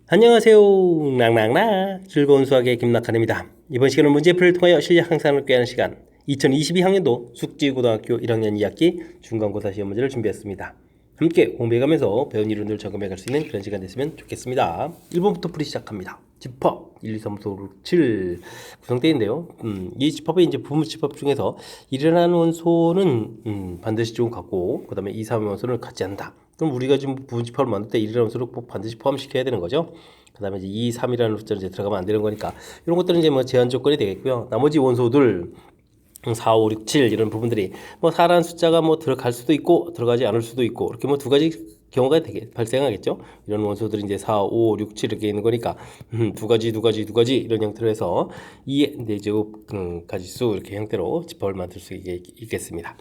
안녕하세요. 낭낭나 즐거운 수학의 김낙한입니다. 이번 시간은 문제풀이를 통하여 실력 향상을 꾀하는 시간 2022학년도 숙지고등학교 1학년 2학기 중간고사 시험 문제를 준비했습니다. 함께 공부해가면서 배운 이론을 점검해갈 수 있는 그런 시간 됐으면 좋겠습니다. 1번부터 풀이 시작합니다. 집합 1, 2, 3, 4, 5, 6, 7 구성되어 있는데요. 이 집합의 이제 부분집합 중에서 일어나는 원소는 반드시 좀 갖고 그 다음에 2, 3의 원소를 갖지 않는다. 그럼 우리가 지금 부분집합을 만들 때 1이라는 원소를 꼭 반드시 포함시켜야 되는 거죠. 그 다음에 이제 2, 3이라는 숫자는 이제 들어가면 안 되는 거니까 이런 것들은 이제 뭐 제한 조건이 되겠고요. 나머지 원소들 4, 5, 6, 7 이런 부분들이 뭐 4라는 숫자가 뭐 들어갈 수도 있고 들어가지 않을 수도 있고 이렇게 뭐 두 가지 경우가 발생하겠죠. 이런 원소들이 이제 4, 5, 6, 7 이렇게 있는 거니까 두 가지 이런 형태로 해서 2의 4제곱 가지수 이렇게 형태로 집합을 만들 수 있겠습니다.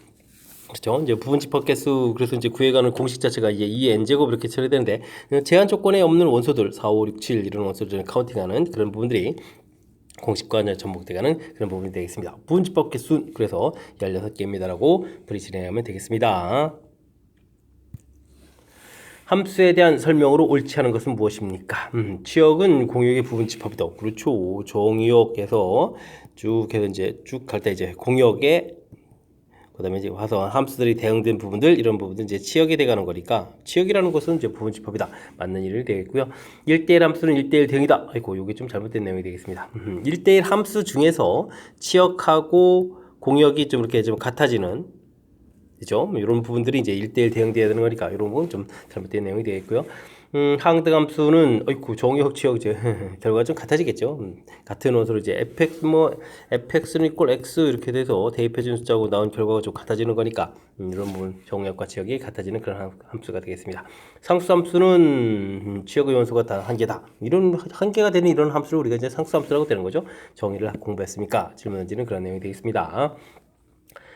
그렇죠. 이제 부분 집합 개수 그래서 이제 구해가는 공식 자체가 이제 2의 n제곱 이렇게 처리되는데 제한 조건에 없는 원소들 4, 5, 6, 7 이런 원소들을 카운팅하는 그런 부분들이 공식과 접목되가는 그런 부분이 되겠습니다. 부분집합 개수 그래서 16개입니다라고 풀이 진행하면 되겠습니다. 함수에 대한 설명으로 옳지 않은 것은 무엇입니까? 치역은 공역의 부분집합이다. 그렇죠. 정의역에서 쭉 해서 이제 쭉 갈 때 이제 공역의 그다음에 이제 화성한 함수들이 대응된 부분들 이런 부분들 이제 치역이 돼가는 거니까 치역이라는 것은 이제 부분집합이다 맞는 일이 되겠고요. 1대1 함수는 1대1 대응이다. 아이고 요게 좀 잘못된 내용이 되겠습니다. 1대1 함수 중에서 치역하고 공역이 좀 이렇게 좀 같아지는 그죠? 이런 부분들이 이제 1대1 대응돼야 되는 거니까 이런 건 좀 잘못된 내용이 되겠고요. 항등함수는 어이구 정의역 치역 이제 결과가 좀 같아지겠죠. 같은 원소로 이제 fx는 이꼴 x 이렇게 돼서 대입해준 숫자하고 나온 결과가 좀 같아지는 거니까 이런 부분 정의역과 치역이 같아지는 그런 함수가 되겠습니다. 상수함수는 치역의 원소가 다 한 개다. 이런 한 개가 되는 이런 함수를 우리가 이제 상수함수라고 되는 거죠. 정의를 공부했으니까 질문 던지는 그런 내용이 되겠습니다.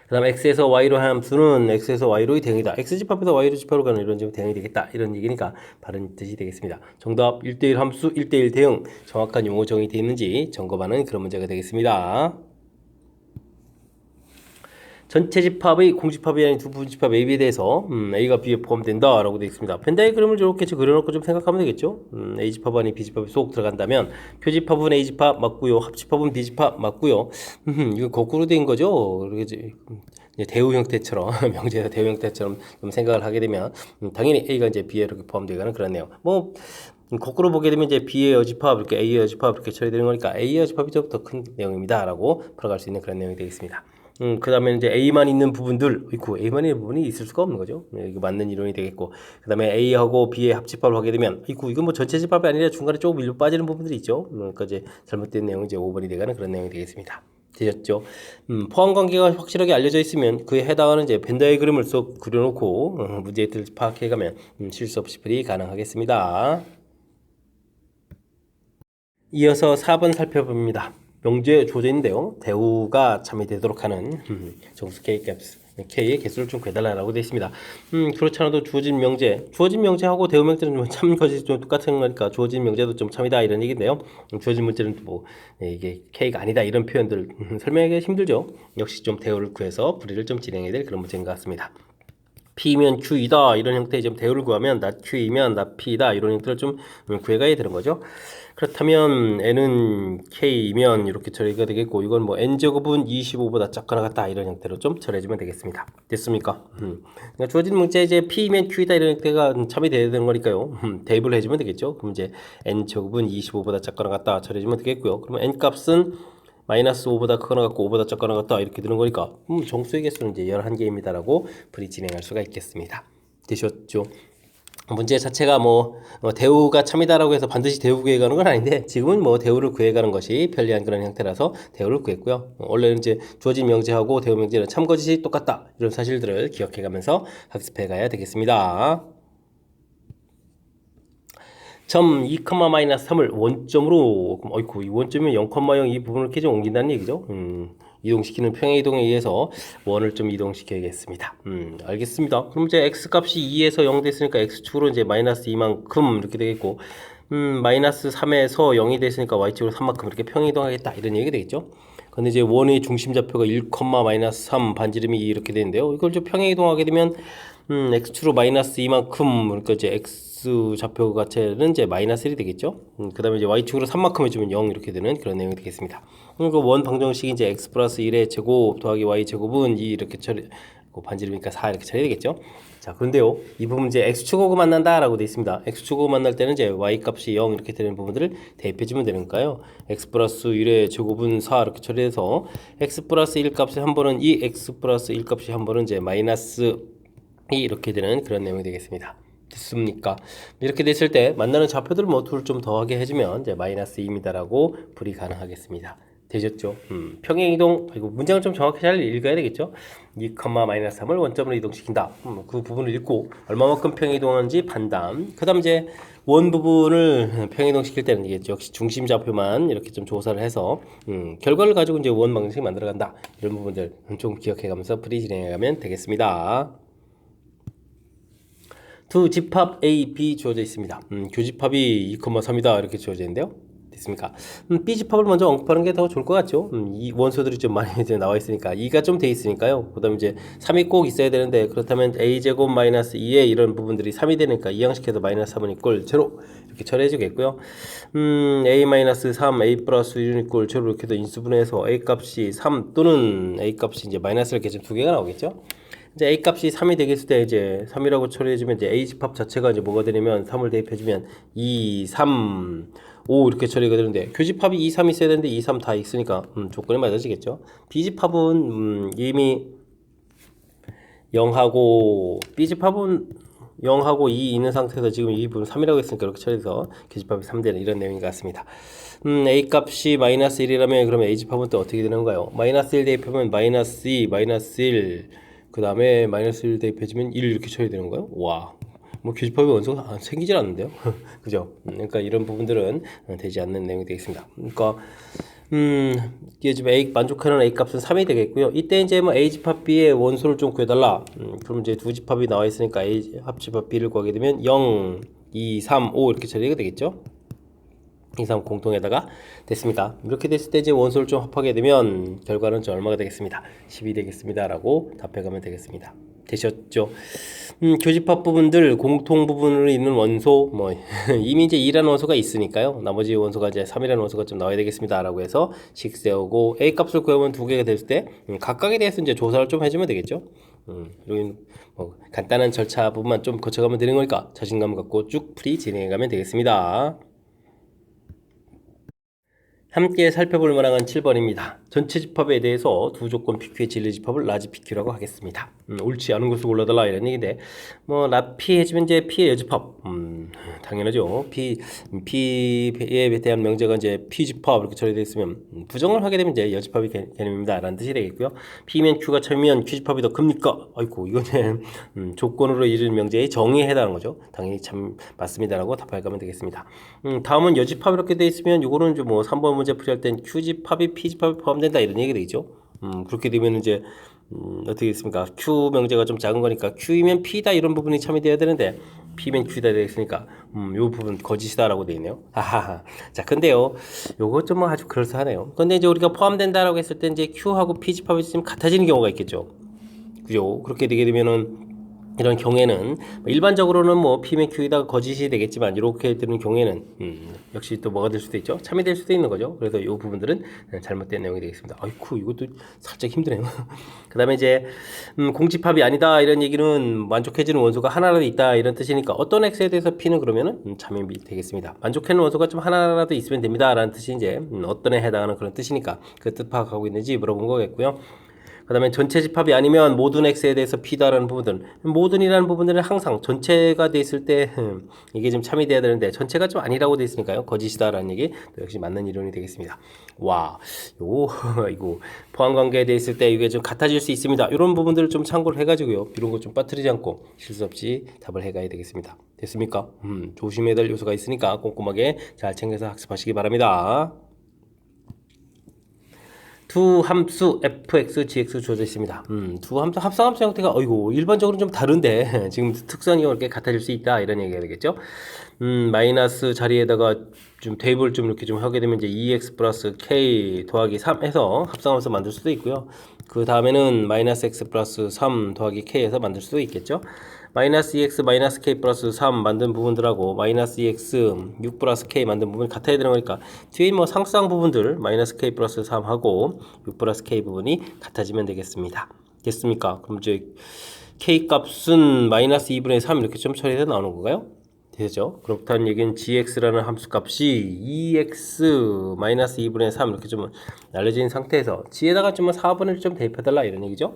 그 다음에 x에서 y로 한 함수는 x에서 y로의 대응이다. x집합에서 y로 집합으로 가는 이런 점 대응이 되겠다. 이런 얘기니까 바른 뜻이 되겠습니다. 정답 1대1 함수 1대1 대응 정확한 용어 정의 되어 있는지 점검하는 그런 문제가 되겠습니다. 전체 집합의 공집합이 아닌 두 부분 집합 AB에 대해서 A가 B에 포함된다 라고 되어 있습니다. 펜다이그램을 이렇게 그려놓고 좀 생각하면 되겠죠. A집합 아닌 B집합이 쏙 들어간다면 표집합은 A집합 맞고요. 합집합은 B집합 맞고요. 이거 거꾸로 된 거죠. 그러지. 대우 형태처럼 명제에서 대우 형태처럼 좀 생각을 하게 되면 당연히 A가 이제 B에 이렇게 포함되어가는 그런 내용. 뭐 거꾸로 보게 되면 이제 B의 여집합 이렇게 A의 여집합 이렇게 처리되는 거니까 A의 여집합이 좀 더 큰 내용입니다라고 풀어갈 수 있는 그런 내용이 되겠습니다. 그 다음에 이제 A만 있는 부분들, A만 있는 부분이 있을 수가 없는 거죠. 이거 맞는 이론이 되겠고, 그 다음에 A하고 B의 합집합을 하게 되면, 이건 뭐 전체 집합이 아니라 중간에 조금 일로 빠지는 부분들이 있죠. 그러니까 이제 잘못된 내용이 이제 5번이 되가는 그런 내용이 되겠습니다. 되셨죠? 포함 관계가 확실하게 알려져 있으면 그에 해당하는 이제 벤 다이그램을 쏙 그려놓고 문제의 뜻을 파악해가면 실수 없이 풀이 가능하겠습니다. 이어서 4번 살펴봅니다. 명제 조제인데요. 대우가 참이 되도록 하는 정수 K의 개수를 좀 구해달라고 되어 있습니다. 그렇지 않아도 주어진 명제하고 대우 명제는 참 것이 좀 똑같은 거니까 주어진 명제도 좀 참이다 이런 얘기인데요. 주어진 문제는 뭐 이게 K가 아니다 이런 표현들 설명하기 힘들죠. 역시 좀 대우를 구해서 풀이를 좀 진행해야 될 그런 문제인 것 같습니다. P면 Q이다 이런 형태의 좀 대우를 구하면 나 Q이면 나 P다 이런 형태를 좀 구해가야 되는 거죠. 그렇다면 n은 k이면 이렇게 처리가 되겠고 이건 뭐 n제곱은 25보다 작거나 같다 이런 형태로 좀 처리해주면 되겠습니다. 됐습니까? 그러니까 주어진 문제 이제 p면 q이다 이런 형태가 참이 돼야 되는 거니까요. 대입을 해주면 되겠죠. 그럼 이제 n제곱은 25보다 작거나 같다 처리해주면 되겠고요. 그러면 n 값은 마이너스 5보다 크거나 같고 5보다 작거나 같다 이렇게 되는 거니까 정수의 개수는 이제 11개입니다라고 풀이 진행할 수가 있겠습니다. 되셨죠? 문제 자체가 대우가 참이다라고 해서 반드시 대우 구해가는 건 아닌데 지금은 뭐 대우를 구해가는 것이 편리한 그런 형태라서 대우를 구했고요. 원래는 이제 주어진 명제하고 대우 명제는 참거짓이 똑같다 이런 사실들을 기억해가면서 학습해가야 되겠습니다. 점 2,-3을 원점으로 어이쿠 이 원점이 0,0 이 부분을 이렇게 좀 옮긴다는 얘기죠. 이동시키는 평행이동에 의해서 원을 좀 이동시켜야겠습니다. 알겠습니다. 그럼 이제 x값이 2에서 0 됐으니까 x축으로 이제 마이너스 2만큼 이렇게 되겠고 마이너스 3에서 0이 됐으니까 y축으로 3만큼 이렇게 평행이동하겠다 이런 얘기가 되겠죠. 근데 이제 원의 중심 좌표가 1, 마이너스 3 반지름이 2 이렇게 되는데요. 이걸 좀 평행이동하게 되면 x축으로 마이너스 2만큼 그러니까 이제 x x 좌표 가체는 이제 마이너스 1이 되겠죠. 그 다음에 이제 y축으로 3만큼 해주면 0 이렇게 되는 그런 내용이 되겠습니다. 그 원 방정식이 이제 x 플러스 1의 제곱 더하기 y 제곱은 2 이렇게 처리, 반지름이니까 4 이렇게 처리되겠죠. 자, 그런데요, 이 부분 이제 x축하고 만난다라고 되어 있습니다. x축하고 만날 때는 이제 y 값이 0 이렇게 되는 부분들을 대입해주면 되는 거예요. x 플러스 1의 제곱은 4 이렇게 처리해서 x 플러스 1 값이 한 번은 2, x 플러스 1 값이 한 번은 이제 마이너스 2 이렇게 되는 그런 내용이 되겠습니다. 됐습니까? 이렇게 됐을 때 만나는 좌표들 뭐 둘 좀 더하게 해주면 이제 마이너스 2입니다라고 풀이 가능하겠습니다. 되셨죠? 평행이동, 이거 문장을 좀 정확히 잘 읽어야 되겠죠? 2, 마이너스 3을 원점으로 이동시킨다. 그 부분을 읽고 얼마만큼 평행이동하는지 판단. 그 다음 이제 원 부분을 평행이동시킬 때는 이게 역시 중심 좌표만 이렇게 좀 조사를 해서 결과를 가지고 이제 원 방식을 만들어간다. 이런 부분들 좀 기억해가면서 풀이 진행해가면 되겠습니다. 두 집합 A, B 주어져 있습니다. 교집합이 2,3이다 이렇게 주어져 있는데요. 됐습니까? B 집합을 먼저 언급하는 게 더 좋을 것 같죠. 이 원소들이 좀 많이 나와 있으니까 2가 좀 돼 있으니까요. 그다음 이제 3이 꼭 있어야 되는데 그렇다면 A 제곱 마이너스 2의 이런 부분들이 3이 되니까 이항식해서 마이너스 3은 이꼴 제로 이렇게 처리해 주겠고요. A 마이너스 3, A 플러스 1은 이꼴 제로 이렇게 해서 인수분해해서 A 값이 3 또는 A 값이 이제 마이너스 이렇게 두 개가 나오겠죠. 이제 A 값이 3이 되겠을 때 이제 3이라고 처리해주면 이제 A 집합 자체가 이제 뭐가 되냐면 3을 대입해주면 2, 3, 5 이렇게 처리가 되는데 교집합이 2, 3이 있어야 되는데 2, 3 다 있으니까 조건이 맞아지겠죠. B집합은 이미 0하고 B집합은 0하고 2 있는 상태에서 지금 이 부분 3이라고 했으니까 이렇게 처리해서 교집합이 3되는 이런 내용인 것 같습니다. A 값이 마이너스 1이라면 그러면 A 집합은 또 어떻게 되는 건가요? 마이너스 1 대입하면 마이너스 2, 마이너스 1 그 다음에 마이너스 1 대입해주면 1 이렇게 처리되는 거예요. 와, 뭐 교집합의 원소가 생기질 않는데요. 그죠? 그러니까 이런 부분들은 되지 않는 내용이 되겠습니다. 그러니까 이게 지금 A 만족하는 A 값은 3이 되겠고요. 이때 이제 뭐 A 집합 B의 원소를 좀 구해달라. 그럼 이제 두 집합이 나와 있으니까 A 합집합 B를 구하게 되면 0, 2, 3, 5 이렇게 처리가 되겠죠. 2, 3 공통에다가 됐습니다. 이렇게 됐을 때 이제 원소를 좀 합하게 되면 결과는 좀 얼마가 되겠습니다. 10이 되겠습니다. 라고 답해가면 되겠습니다. 되셨죠? 교집합 부분들 공통 부분을 있는 원소 뭐 이미 이제 2라는 원소가 있으니까요. 나머지 원소가 이제 3이라는 원소가 좀 나와야 되겠습니다. 라고 해서 식 세우고 A 값을 구하면 두 개가 됐을 때 각각에 대해서 이제 조사를 좀 해주면 되겠죠. 여기 뭐 간단한 절차 부분만 좀 거쳐가면 되는 거니까 자신감 갖고 쭉 풀이 진행해가면 되겠습니다. 함께 살펴볼 만한 7번입니다. 전체 집합에 대해서 두 조건 PQ의 진리 집합을 라지 PQ라고 하겠습니다. 옳지 않은 것을 골라달라 이런 얘기인데 뭐 라피 해주면 이제 P의 여집합 당연하죠. P에 대한 명제가 이제 P 집합 이렇게 처리되어 있으면 부정을 하게 되면 이제 여집합이 개념입니다 라는 뜻이 되겠고요. P면 Q가 참이면 Q 집합이 더 큽니까? 아이고 이거는 조건으로 이르는 명제의 정의에 해당하는 거죠. 당연히 참 맞습니다라고 답할 가면 되겠습니다. 다음은 여집합 이렇게 되어 있으면 이거는 좀 뭐 3번 문제 풀이할 땐 Q집합이 P집합에 포함된다 이런 얘기 되겠죠. 그렇게 되면 이제 어떻게 됐습니까? Q 명제가 좀 작은 거니까 Q이면 P다 이런 부분이 참이 돼야 되는데 P면 Q다 되겠으니까 요 부분 거짓이다라고 되어 있네요. 하하하. 자, 근데요, 요거 좀 뭐 아주 그럴싸하네요. 근데 이제 우리가 포함된다라고 했을 때 이제 Q하고 P집합이 좀 같아지는 경우가 있겠죠. 그죠? 그렇게 되게 되면은 이런 경우에는 일반적으로는 뭐 P면 Q에다가 거짓이 되겠지만 이렇게 되는 경우에는 역시 또 뭐가 될 수도 있죠. 참이 될 수도 있는 거죠. 그래서 이 부분들은 잘못된 내용이 되겠습니다. 아이쿠 이것도 살짝 힘드네요. 그 다음에 이제 공집합이 아니다 이런 얘기는 만족해지는 원소가 하나라도 있다 이런 뜻이니까 어떤 X에 대해서 P는 그러면은 참이 되겠습니다. 만족해는 원소가 좀 하나라도 있으면 됩니다 라는 뜻이 이제 어떤 에 해당하는 그런 뜻이니까 그 뜻 파악하고 있는지 물어본 거겠고요. 그 다음에 전체 집합이 아니면 모든 X에 대해서 P다라는 부분들 모든이라는 부분들은 항상 전체가 돼 있을 때 이게 좀 참이 돼야 되는데 전체가 좀 아니라고 돼 있으니까요 거짓이다라는 얘기 역시 맞는 이론이 되겠습니다. 와 이거 포함관계에 돼 있을 때 이게 좀 같아질 수 있습니다. 이런 부분들을 좀 참고를 해가지고요 이런 거 좀 빠뜨리지 않고 실수 없이 답을 해가야 되겠습니다. 됐습니까? 조심해야 될 요소가 있으니까 꼼꼼하게 잘 챙겨서 학습하시기 바랍니다. 두 함수 fx, gx 주어져 있습니다. 두 함수 합성함수 형태가 일반적으로 좀 다른데 지금 특성이 이렇게 같아질 수 있다 이런 얘기가 되겠죠. 마이너스 자리에다가 좀 대입을 좀 이렇게 좀 하게 되면 이제 2x 플러스 k 더하기 3 해서 합성함수 만들 수도 있고요. 그 다음에는 마이너스 x 플러스 3 더하기 k해서 만들 수도 있겠죠. 마이너스 2x 마이너스 k 플러스 3 만든 부분들하고 마이너스 2x 6 플러스 k 만든 부분이 같아야 되는 거니까 뒤에 뭐 상수항 부분들 마이너스 k 플러스 3하고 6 플러스 k 부분이 같아지면 되겠습니다. 됐습니까? 그럼 이제 k 값은 마이너스 2분의 3 이렇게 좀 처리해서 나오는 건가요? 되죠? 그렇다는 얘기는 gx라는 함수 값이 2x 마이너스 2분의 3 이렇게 좀 알려진 상태에서 g에다가 좀 4분의 1 좀 대입해달라 이런 얘기죠?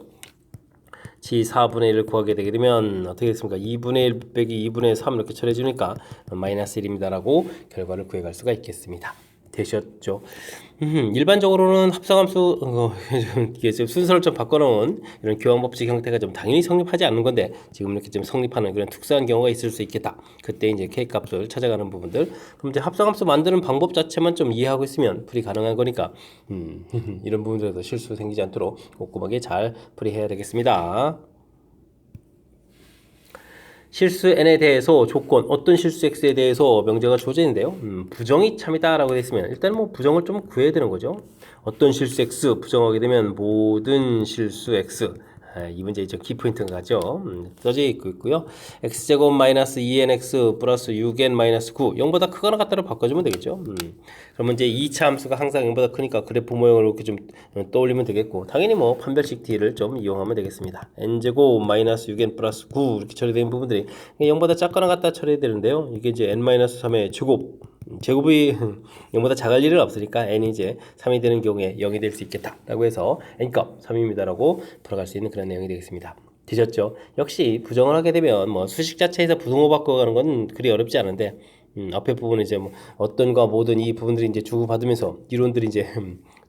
g 4분의 1을 구하게 되게 되면 어떻게 됐습니까? 2분의 1 빼기 2분의 3 이렇게 처리해주니까 마이너스 1입니다 라고 결과를 구해갈 수가 있겠습니다. 되셨죠? 일반적으로는 합성함수 이게 좀 순서를 좀 바꿔놓은 이런 교환법칙 형태가 좀 당연히 성립하지 않는 건데 지금 이렇게 좀 성립하는 그런 특수한 경우가 있을 수 있겠다. 그때 이제 k 값을 찾아가는 부분들. 그럼 이제 합성함수 만드는 방법 자체만 좀 이해하고 있으면 풀이 가능한 거니까 이런 부분들에도 실수 생기지 않도록 꼼꼼하게 잘 풀이해야 되겠습니다. 실수 n에 대해서 조건, 어떤 실수 x에 대해서 명제가 주어지는데요. 부정이 참이다 라고 했으면 일단 뭐 부정을 좀 구해야 되는 거죠. 어떤 실수 x 부정하게 되면 모든 실수 x. 이 문제 이제 키포인트가 가죠. 써져 있고요. x제곱 마이너스 2nx 플러스 6n 마이너스 9 0보다 크거나 같다로 바꿔주면 되겠죠. 그러면 이제 2차 함수가 항상 0보다 크니까 그래프 모형을 이렇게 좀 떠올리면 되겠고 당연히 뭐 판별식 t를 좀 이용하면 되겠습니다. n제곱 마이너스 6n 플러스 9 이렇게 처리된 부분들이 0보다 작거나 같다 처리되는데요. 이게 이제 n 마이너스 3의 제곱이 0보다 작을 일은 없으니까 n이 이제 3이 되는 경우에 0이 될 수 있겠다 라고 해서 n값 3입니다 라고 풀어갈 수 있는 그런 내용이 되겠습니다. 되셨죠? 역시 부정을 하게 되면 뭐 수식 자체에서 부등호 바꿔가는 건 그리 어렵지 않은데 앞에 부분은 이제 뭐 어떤과 모든 이 부분들이 이제 주고받으면서 이론들이 이제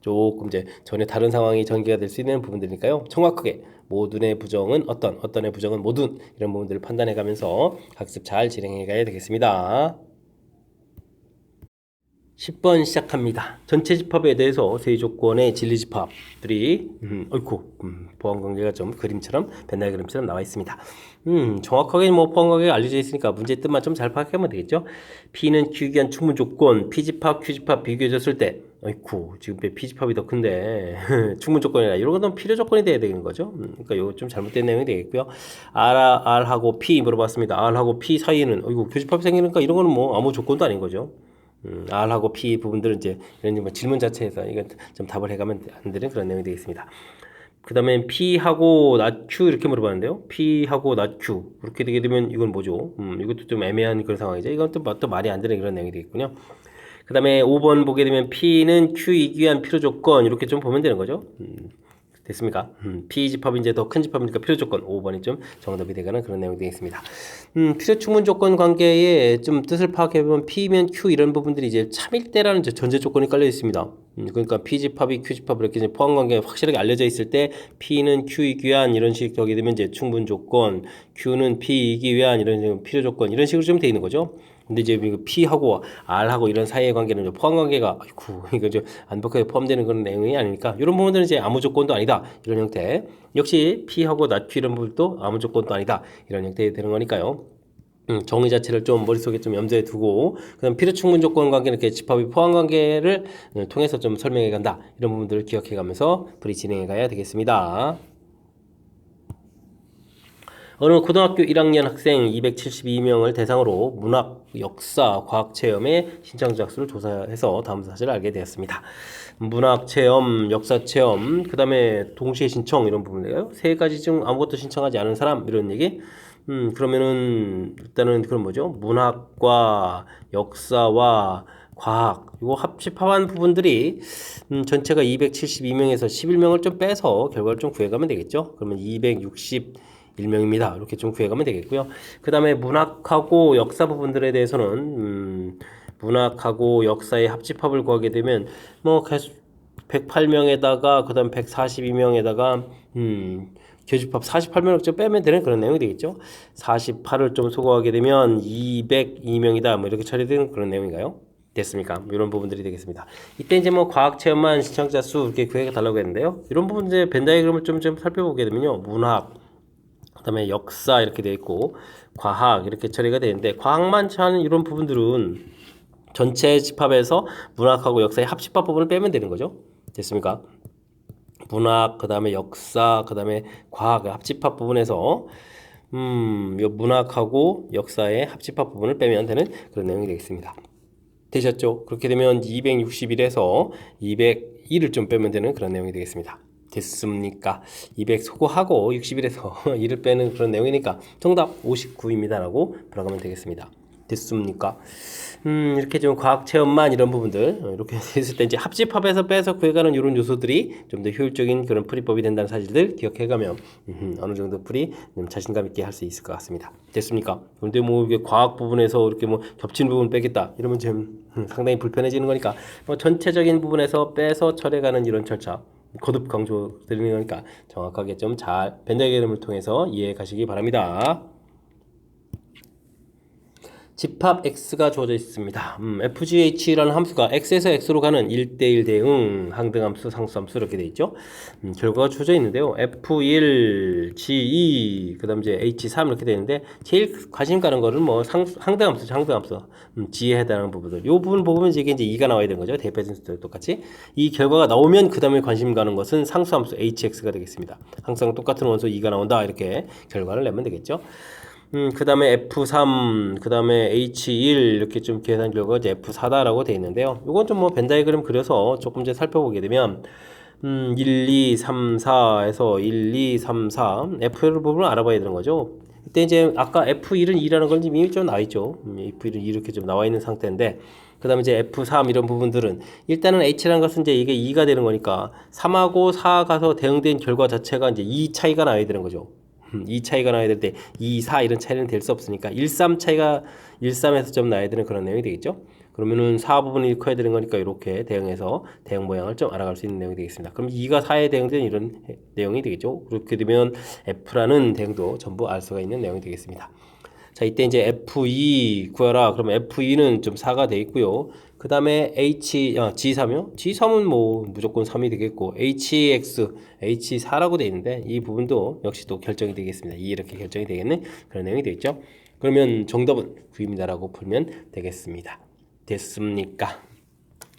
조금 이제 전에 다른 상황이 전개가 될 수 있는 부분들이니까요. 정확하게 모든의 부정은 어떤의 부정은 모든 이런 부분들을 판단해 가면서 학습 잘 진행해 가야 되겠습니다. 10번 시작합니다. 전체 집합에 대해서 세 조건의 진리 집합들이 보안관계가 좀 그림처럼 벤달 그림처럼 나와 있습니다. 정확하게 뭐 보안관계가 알려져 있으니까 문제 뜻만 좀 잘 파악하면 되겠죠. P는 Q 기한 충분 조건, P집합, Q집합 비교해줬을 때 지금 P집합이 더 큰데 충분 조건이라 이런 건 필요 조건이 돼야 되는 거죠. 그러니까 이거 좀 잘못된 내용이 되겠고요. R하고 P 물어봤습니다. R하고 P 사이에는 교집합이 생기니까 이런 거는 뭐 아무 조건도 아닌 거죠. R하고 P 부분들은 이제 이런 뭐 질문 자체에서 이건 좀 답을 해가면 안 되는 그런 내용이 되겠습니다. 그 다음에 P하고 not Q 이렇게 물어봤는데요. P하고 not Q 이렇게 되게 되면 이건 뭐죠? 이것도 좀 애매한 그런 상황이죠. 이건 또 말이 안 되는 그런 내용이 되겠군요. 그 다음에 5번 보게 되면 P는 Q이기 위한 필요 조건 이렇게 좀 보면 되는 거죠. 됐습니까? P 집합이 이제 더 큰 집합이니까 필요 조건 5번이 좀 정답이 되가는 그런 내용이 되겠습니다. 필요 충분 조건 관계의 좀 뜻을 파악해 보면 P면 Q 이런 부분들이 이제 참일 때라는 전제 조건이 깔려 있습니다. 그러니까 P 집합이 Q 집합 이렇게 이제 포함 관계가 확실하게 알려져 있을 때 P는 Q이기 위한 이런 식이 되게 되면 이제 충분 조건, Q는 P이기 위한 이런 필요 조건 이런 식으로 좀 돼 있는 거죠. 근데 이제 P하고 R하고 이런 사이의 관계는 포함 관계가 이거 좀 완벽하게 포함되는 그런 내용이 아니니까 이런 부분들은 이제 아무 조건도 아니다 이런 형태. 역시 P하고 not Q 이런 부분도 아무 조건도 아니다 이런 형태가 되는 거니까요. 정의 자체를 좀 머릿속에 좀 염두에 두고 그다음 필요 충분 조건 관계 이렇게 집합의 포함 관계를 통해서 좀 설명해 간다 이런 부분들을 기억해 가면서 풀이 진행해 가야 되겠습니다. 어느 고등학교 1학년 학생 272명을 대상으로 문학, 역사, 과학 체험의 신청자 수를 조사해서 다음 사실을 알게 되었습니다. 문학 체험, 역사 체험, 그 다음에 동시에 신청 이런 부분인데요. 세 가지 중 아무것도 신청하지 않은 사람 이런 얘기. 그러면은 일단은 그런 뭐죠? 문학과 역사와 과학 이거 합집합한 부분들이 전체가 272명에서 11명을 좀 빼서 결과를 좀 구해가면 되겠죠. 그러면 261명입니다. 이렇게 좀 구해가면 되겠고요. 그 다음에 문학하고 역사 부분들에 대해서는 문학하고 역사의 합집합을 구하게 되면 뭐 108명에다가 그 다음 142명에다가 교집합 48명을 좀 빼면 되는 그런 내용이 되겠죠. 48을 좀 소거하게 되면 202명이다. 뭐 이렇게 처리되는 그런 내용인가요? 됐습니까? 이런 부분들이 되겠습니다. 이때 이제 뭐 과학 체험만 신청자 수 이렇게 구해 달라고 했는데요. 이런 부분 이제 벤 다이그램을 좀 살펴보게 되면요. 문학, 그다음에 역사 이렇게 되어 있고 과학 이렇게 처리가 되는데 과학만 하는 이런 부분들은 전체 집합에서 문학하고 역사의 합집합 부분을 빼면 되는 거죠. 됐습니까? 문학, 그 다음에 역사, 그 다음에 과학 합집합 부분에서 요 문학하고 역사의 합집합 부분을 빼면 되는 그런 내용이 되겠습니다. 되셨죠? 그렇게 되면 261에서 201을 좀 빼면 되는 그런 내용이 되겠습니다. 됐습니까? 200 소거하고 61에서 1을 빼는 그런 내용이니까 정답 59입니다라고 들어가면 되겠습니다. 됐습니까? 이렇게 좀 과학 체험만 이런 부분들 이렇게 했을 때 이제 합집합에서 빼서 구해가는 이런 요소들이 좀 더 효율적인 그런 풀이법이 된다는 사실들 기억해가면 어느 정도 풀이 좀 자신감 있게 할 수 있을 것 같습니다. 됐습니까? 그런데 뭐 이게 과학 부분에서 이렇게 뭐 겹친 부분 빼겠다 이러면 좀 상당히 불편해지는 거니까 뭐 전체적인 부분에서 빼서 처리해가는 이런 절차 거듭 강조 드리는 거니까 정확하게 좀 잘 벤더 개념을 통해서 이해해 가시기 바랍니다. 집합 x가 주어져 있습니다. fgh라는 함수가 x에서 x로 가는 1대1 대응 항등함수 상수함수 이렇게 되어 있죠. 결과가 주어져 있는데요. f1 g2 그 다음 이제 h3 이렇게 되는데 제일 관심 가는 거는 뭐 항등함수 g에 해당하는 부분들. 이 부분 보면 이게 이제 2가 나와야 되는 거죠. 대입해진 수도 똑같이 이 결과가 나오면 그 다음에 관심 가는 것은 상수함수 hx가 되겠습니다. 항상 똑같은 원소 2가 나온다 이렇게 결과를 내면 되겠죠. 그 다음에 F3, 그 다음에 H1 이렇게 좀 계산 결과가 이제 F4다라고 되어 있는데요. 이건 좀 뭐 벤 다이그램 그려서 조금 이제 살펴보게 되면 1, 2, 3, 4에서 1, 2, 3, 4 F1 부분을 알아봐야 되는 거죠. 이때 이제 아까 F1은 2라는 건 이미 좀 나와 있죠. F1은 이렇게 좀 나와 있는 상태인데 그 다음에 이제 F3 이런 부분들은 일단은 H라는 것은 이제 이게 2가 되는 거니까 3하고 4 가서 대응된 결과 자체가 이제 2 차이가 나야 되는 거죠. 2 차이가 나야 될 때 2, 4 이런 차이는 될 수 없으니까 1, 3 차이가 1, 3에서 좀 나야 되는 그런 내용이 되겠죠. 그러면은 4 부분이 커야 되는 거니까 이렇게 대응해서 대응 모양을 좀 알아갈 수 있는 내용이 되겠습니다. 그럼 2가 4에 대응된 이런 내용이 되겠죠. 그렇게 되면 F라는 대응도 전부 알 수가 있는 내용이 되겠습니다. 자, 이때 이제 F2 구하라. 그러면 F2는 좀 4가 돼 있고요. 그 다음에 G3이요? G3은 뭐 무조건 3이 되겠고, H4라고 돼 있는데, 이 부분도 역시 또 결정이 되겠습니다. 이렇게 결정이 되겠네? 그런 내용이 되겠죠? 그러면 정답은 9입니다라고 풀면 되겠습니다. 됐습니까?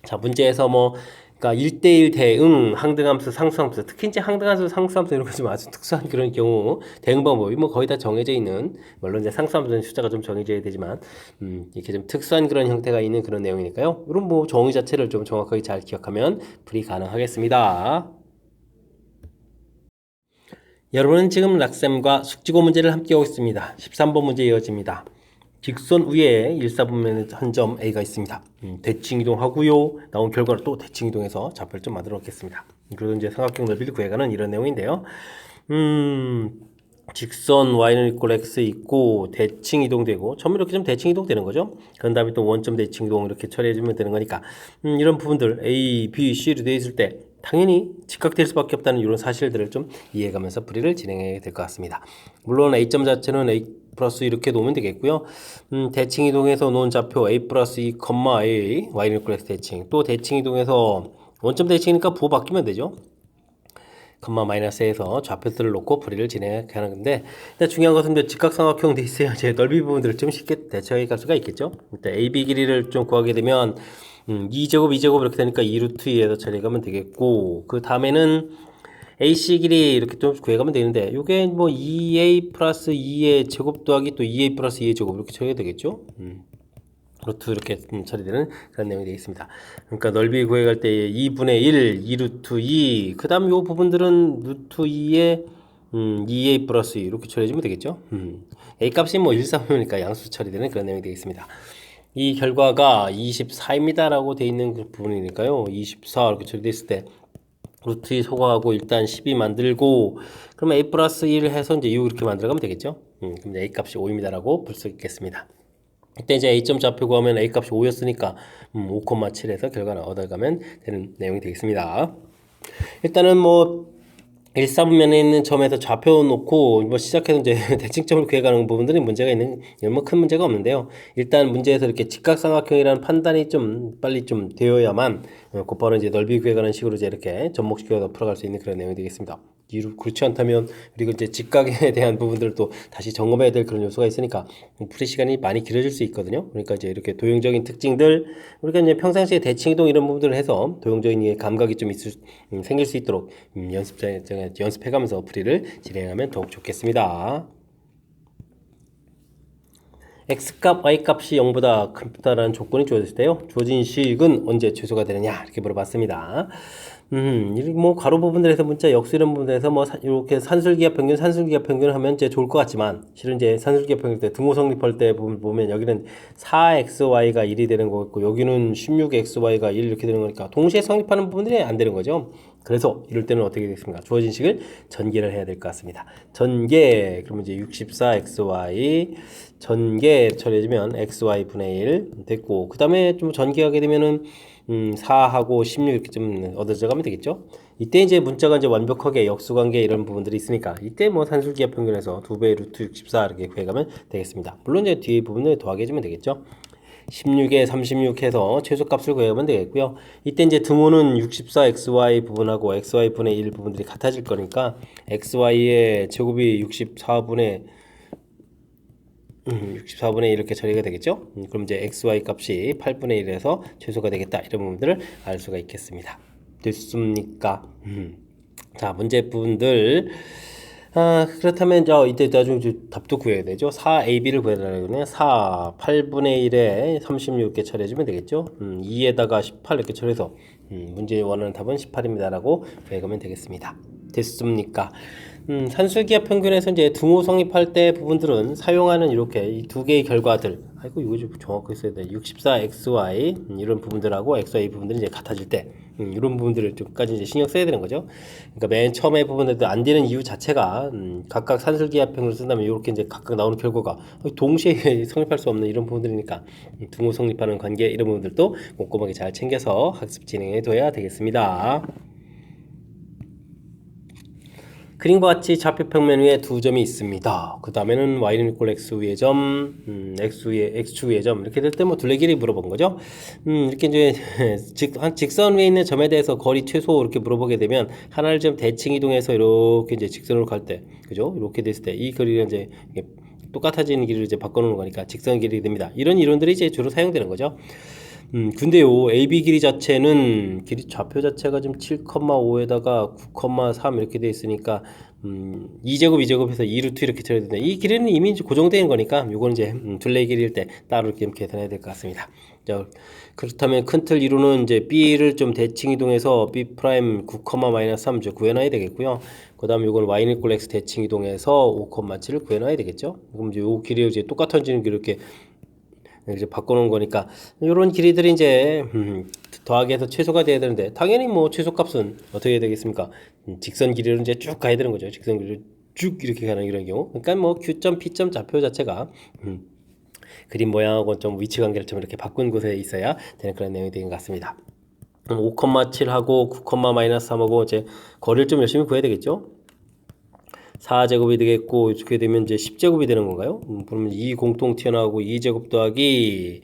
자, 문제에서 뭐, 그러니까 1대1 대응, 항등함수, 상수함수, 특히 이제 항등함수, 상수함수 이런 거 좀 아주 특수한 그런 경우 대응 방법이 뭐 거의 다 정해져 있는, 물론 이제 상수함수는 숫자가 좀 정해져야 되지만 이렇게 좀 특수한 그런 형태가 있는 그런 내용이니까요. 이런 뭐 정의 자체를 좀 정확하게 잘 기억하면 풀이 가능하겠습니다. 여러분은 지금 락쌤과 숙지고 문제를 함께 하고 있습니다. 13번 문제 이어집니다. 직선 위에 일사분면의 한 점 A가 있습니다. 대칭이동하고요. 나온 결과를 또 대칭이동해서 좌표를 좀 만들어 놓겠습니다. 그리고 이제 삼각형 넓이를 구해가는 이런 내용인데요. 직선 y는 이꼴 x 있고 대칭 이동되고 처음 이렇게 좀 대칭 이동되는 거죠. 그런 다음에 또 원점 대칭 이동 이렇게 처리해주면 되는 거니까 이런 부분들 A, B, C로 되어 있을 때 당연히 직각될 수밖에 없다는 이런 사실들을 좀 이해해가면서 풀이를 진행해야 될 것 같습니다. 물론 A점 자체는 A 플러스 이렇게 놓으면 되겠고요. 대칭 이동해서 놓은 좌표 A 플러스 2, A, y는 이꼴 x 대칭 또 대칭 이동해서 원점 대칭이니까 부호 바뀌면 되죠. 컴마 마이너스에서 좌표들을 놓고 풀이를 진행하는 건데 일단 중요한 것은 직각삼각형 돼 있어야 제 넓이 부분들을 좀 쉽게 대처해 갈 수가 있겠죠. 일단 AB 길이를 좀 구하게 되면 2제곱 2제곱 이렇게 되니까 2루트 2에서 처리하면 되겠고 그 다음에는 AC 길이 이렇게 좀 구해가면 되는데 이게 뭐 2A 플러스 2의 제곱 더하기 또 2A 플러스 2의 제곱 이렇게 처리가 되겠죠. 루트 이렇게 처리되는 그런 내용이 되겠습니다. 그러니까 넓이 구해갈 때 2분의 1, 2루트 2, 그 다음 요 부분들은 루트 2에 2a 플러스 2 이렇게 처리해주면 되겠죠. a 값이 뭐 1, 3이니까 양수 처리되는 그런 내용이 되겠습니다. 이 결과가 24입니다라고 되어 있는 그 부분이니까요. 24 이렇게 처리됐을 때 루트 2 소거하고 일단 12 만들고 그러면 a 플러스 1 해서 이제 6 이렇게 만들어가면 되겠죠. 그럼 a 값이 5입니다라고 볼 수 있겠습니다. 이때 이제 A점 좌표 구하면 A값이 5였으니까 5,7에서 결과를 얻어가면 되는 내용이 되겠습니다. 일단은 뭐 1사분면에 있는 점에서 좌표 놓고 뭐 시작해서 이제 대칭점을 구해가는 부분들이 문제가 있는 뭐 큰 문제가 없는데요. 일단 문제에서 이렇게 직각삼각형이라는 판단이 좀 빨리 좀 되어야만 곧바로 이제 넓이 구해가는 식으로 이제 이렇게 접목시켜서 풀어갈 수 있는 그런 내용이 되겠습니다. 그렇지 않다면 그리고 이제 직각에 대한 부분들을 또 다시 점검해야 될 그런 요소가 있으니까 풀이 시간이 많이 길어질 수 있거든요. 그러니까 이제 이렇게 도형적인 특징들 우리가 이제 평상시에 대칭이동 이런 부분들을 해서 도형적인 감각이 좀 생길 수 있도록 연습해가면서 풀이를 진행하면 더욱 좋겠습니다. x값, y값이 0보다 크다라는 조건이 주어졌을 때요. 주어진 식은 언제 최소가 되느냐 이렇게 물어봤습니다. 뭐 가로 부분들에서 문자 역수 이런 부분에서 뭐 이렇게 산술기압 평균을 하면 이제 좋을 것 같지만 실은 이제 산술기압 평균 때 등호 성립할 때 보면 여기는 4xy가 1이 되는 거고 여기는 16xy가 1 이렇게 되는 거니까 동시에 성립하는 부분들이 안 되는 거죠. 그래서 이럴 때는 어떻게 되겠습니까? 주어진 식을 전개를 해야 될 것 같습니다. 전개 그러면 이제 64xy 전개 처리해주면 xy분의 1 됐고 그 다음에 좀 전개하게 되면은 4하고 16 이렇게 좀 얻어져 가면 되겠죠. 이때 이제 문자가 이제 완벽하게 역수관계 이런 부분들이 있으니까 이때 뭐 산술기압 평균에서 2배 루트 64 이렇게 구해가면 되겠습니다. 물론 이제 뒤에 부분을 더하게 해주면 되겠죠. 16에 36 해서 최소값을 구해가면 되겠고요. 이때 이제 등호는 64xy 부분하고 xy분의 1 부분들이 같아질 거니까 xy의 제곱이 64분의 1 이렇게 처리가 되겠죠. 그럼 이제 xy 값이 8분의 1에서 최소가 되겠다 이런 부분들을 알 수가 있겠습니다. 됐습니까? 자 문제 부분들 그렇다면 이때 나중에 답도 구해야 되죠. 4ab를 구해달라고 그러네요. 4 8분의 1에 36 이렇게 처리해주면 되겠죠. 2에다가 18 이렇게 처리해서 문제에 원하는 답은 18입니다 라고 구해가면 되겠습니다. 됐습니까? 산술기압 평균에서 이제 등호 성립할 때 부분들은 사용하는 이렇게 이 두 개의 결과들 아이고 이거 좀 정확하게 써야 돼. 64xy 이런 부분들하고 xy 부분들이 이제 같아질 때 이런 부분들을 좀까지 이제 신경 써야 되는 거죠. 그러니까 맨 처음에 부분에도 안 되는 이유 자체가 각각 산술기압 평균을 쓴다면 이렇게 이제 각각 나오는 결과가 동시에 성립할 수 없는 이런 부분들이니까 등호 성립하는 관계 이런 부분들도 꼼꼼하게 잘 챙겨서 학습 진행해 둬야 되겠습니다. 그림과 같이 좌표 평면 위에 두 점이 있습니다. 그 다음에는 y는 equal x 위의 점, x축 위의 점 이렇게 될 때 뭐 둘레길이 물어본 거죠. 이렇게 이제 직선 위에 있는 점에 대해서 거리 최소 이렇게 물어보게 되면 하나를 좀 대칭 이동해서 이렇게 이제 직선으로 갈 때, 그죠? 이렇게 됐을 때 이 거리가 이제 똑같아지는 길을 이제 바꿔놓는 거니까 직선 길이 됩니다. 이런 이론들이 이제 주로 사용되는 거죠. 근데요, AB 길이 자체는 좌표 자체가 지금 7,5에다가 9,3 이렇게 돼 있으니까 2제곱 2제곱 해서 2루트 이렇게 쳐야 된다. 이 길이는 이미 고정되는 거니까 요거는 이제 둘레 길이일 때 따로 이렇게 계산해야 될 것 같습니다. 자, 그렇다면 큰 틀 이루는 이제 B를 좀 대칭 이동해서 B 프라임 9,-3 구해놔야 되겠고요. 그 다음에 요건 Y는 equal X 대칭 이동해서 5,7을 구해놔야 되겠죠. 그럼 이제 요 길이 이제 똑같아지는 길 이렇게 이제 바꿔놓은 거니까 이런 길이들이 이제 더하기 해서 최소가 돼야 되는데 당연히 뭐 최소값은 어떻게 해야 되겠습니까? 직선 길이로 이제 쭉 가야 되는 거죠. 직선 길이로 쭉 이렇게 가는 이런 경우. 그러니까 뭐 Q점, P점 좌표 자체가 그림 모양하고 좀 위치 관계를 좀 이렇게 바꾼 곳에 있어야 되는 그런 내용이 되는 것 같습니다. 5,7하고 9,-3하고 이제 거리를 좀 열심히 구해야 되겠죠. 4제곱이 되겠고 이렇게 되면 이제 10제곱이 되는 건가요? 그러면 2 공통 튀어나오고 2제곱 더하기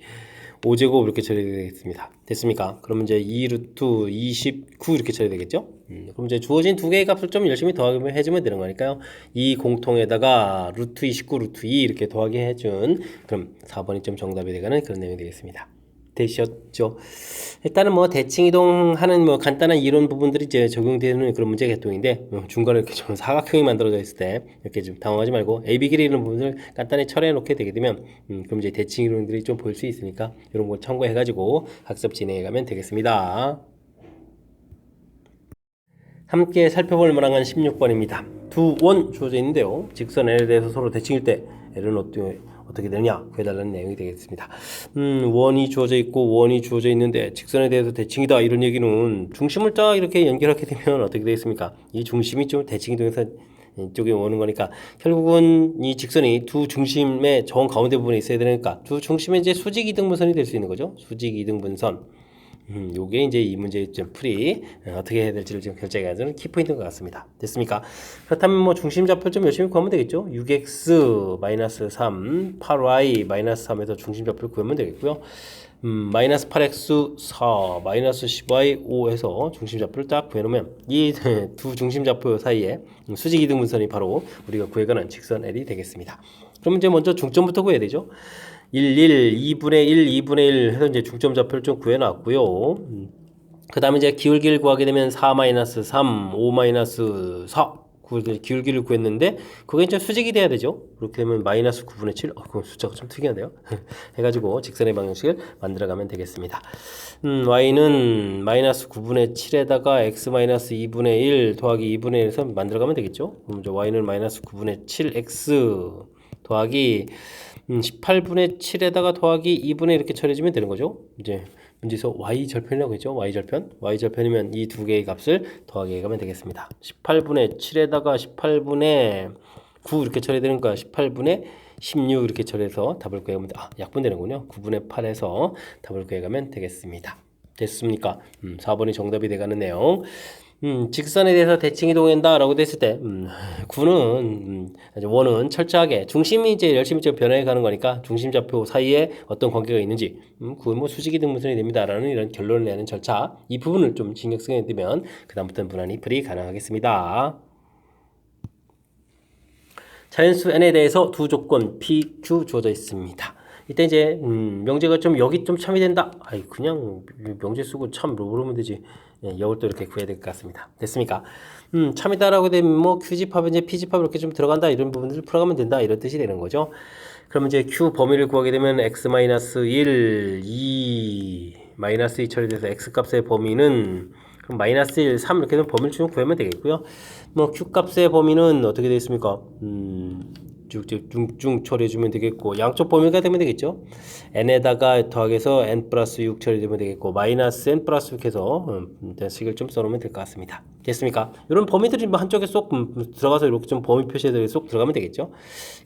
5제곱 이렇게 처리되겠습니다. 됐습니까? 그러면 이제 2루트 29 이렇게 처리되겠죠? 그럼 이제 주어진 두 개의 값을 좀 열심히 더하게 해주면 되는 거니까요. 2 공통에다가 루트 29 루트 2 이렇게 더하게 해준 그럼 4번이 좀 정답이 되가는 그런 내용이 되겠습니다. 되셨죠? 일단은 뭐 대칭 이동하는 뭐 간단한 이론 부분들이 이제 적용되는 그런 문제 계통인데 중간에 이렇게 좀 사각형이 만들어져 있을 때 이렇게 좀 당황하지 말고 AB 길이 이런 부분을 간단히 처리해 놓게 되게 되면 그럼 이제 대칭 이론들이 좀 보일 수 있으니까 이런 걸 참고해 가지고 학습 진행해 가면 되겠습니다. 함께 살펴볼 문항은 16번입니다. 두 원 주어져 있는데요. 직선 L에 대해서 서로 대칭일 때 L은 어떻게 되느냐 구해달라는 내용이 되겠습니다. 원이 주어져 있고 원이 주어져 있는데 직선에 대해서 대칭이다 이런 얘기는 중심을 딱 이렇게 연결하게 되면 어떻게 되겠습니까? 이 중심이 좀 대칭이 되면서 이쪽에 오는 거니까 결국은 이 직선이 두 중심의 정 가운데 부분에 있어야 되니까 두 중심의 이제 수직 이등분선이 될 수 있는 거죠. 수직 이등분선. 요게 이제 이 문제의 좀 풀이 어떻게 해야 될지를 지금 결정해야 되는 키포인트인 것 같습니다. 됐습니까? 그렇다면 뭐 중심 좌표 좀 열심히 구하면 되겠죠. 6x-3, 8y-3에서 중심 좌표를 구하면 되겠고요. 마이너스 8x 4, 마이너스 10y 5에서 중심 좌표를 딱 구해놓으면 이 두 중심 좌표 사이에 수직 이등분선이 바로 우리가 구해가는 직선 L이 되겠습니다. 그럼 이제 먼저 중점부터 구해야 되죠. 1, 2분의 1, 2분의 1 해서 이제 중점 좌표를 좀 구해놨고요. 그 다음에 이제 기울기를 구하게 되면 4-3, 5-4 기울기를 구했는데 그게 이제 수직이 돼야 되죠. 그렇게 되면 마이너스 9분의 7. 그건 숫자가 좀 특이한데요. 해가지고 직선의 방정식을 만들어가면 되겠습니다. y는 마이너스 9분의 7에다가 x 마이너스 2분의 1 더하기 2분의 1에서 만들어가면 되겠죠. 그럼 이제 y는 마이너스 9분의 7x 더하기 18분의 7에다가 더하기 2분의 이렇게 처리해주면 되는 거죠. 이제 문제에서 y절편이라고 했죠. y절편이면 이 두 개의 값을 더하기 가면 되겠습니다. 18분의 7에다가 18분의 9 이렇게 처리되는 거야. 18분의 16 이렇게 처리해서 답을 구해가면 약분되는군요. 9분의 8에서 답을 구해가면 되겠습니다. 됐습니까? 4번이 정답이 돼가는 내용. 직선에 대해서 대칭 이동한다 라고 됐을 때 9는 원은 철저하게 중심이 이제 열심히 좀 변해 가는 거니까 중심좌표 사이에 어떤 관계가 있는지 9는 뭐 수직이 등분선이 됩니다 라는 이런 결론을 내는 절차, 이 부분을 좀 신경 쓰게 되면 그 다음부터는 무난히 풀이 가능하겠습니다. 자연수 n에 대해서 두 조건 p, q 주어져 있습니다. 이때 이제 명제가 좀 여기 좀 참이 된다. 아이 그냥 명제 쓰고 참 모르면 되지. 예, 이걸 또 이렇게 구해야 될 것 같습니다. 됐습니까? 참이다라고 되면 뭐 q집합 이제 p집합 이렇게 좀 들어간다 이런 부분들을 풀어가면 된다 이런 뜻이 되는 거죠. 그러면 이제 q 범위를 구하게 되면 x-1, 2, -2 처리돼서 x 값의 범위는 그럼 -1, 3 이렇게 되면 범위를 좀 구하면 되겠고요. 뭐 q 값의 범위는 어떻게 되어 있습니까? 쭉 처리해주면 되겠고 양쪽 범위가 되면 되겠죠. n에다가 더하기해서 n 플러스 6 처리되면 되겠고 마이너스 n 플러스 6 해서 식을 좀 써놓으면 될 것 같습니다. 됐습니까? 이런 범위들이 뭐 한쪽에 쏙 들어가서 이렇게 좀 범위 표시에 쏙 들어가면 되겠죠.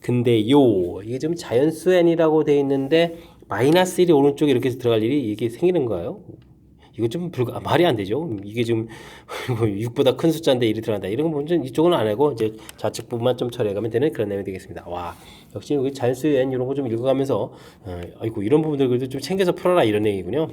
근데요 이게 좀 자연수 n이라고 되어 있는데 마이너스 1이 오른쪽에 이렇게 들어갈 일이 이게 생기는 거예요. 이거 좀 말이 안 되죠. 이게 지금 6보다 큰 숫자인데 1이 들어간다. 이런 건 먼저 이쪽은 안 하고 이제 좌측 부분만 좀 처리해가면 되는 그런 내용이 되겠습니다. 와, 역시 여기 자연수의 n 이런 거 좀 읽어가면서 아이고 이런 부분들 그래도 좀 챙겨서 풀어라 이런 얘기군요.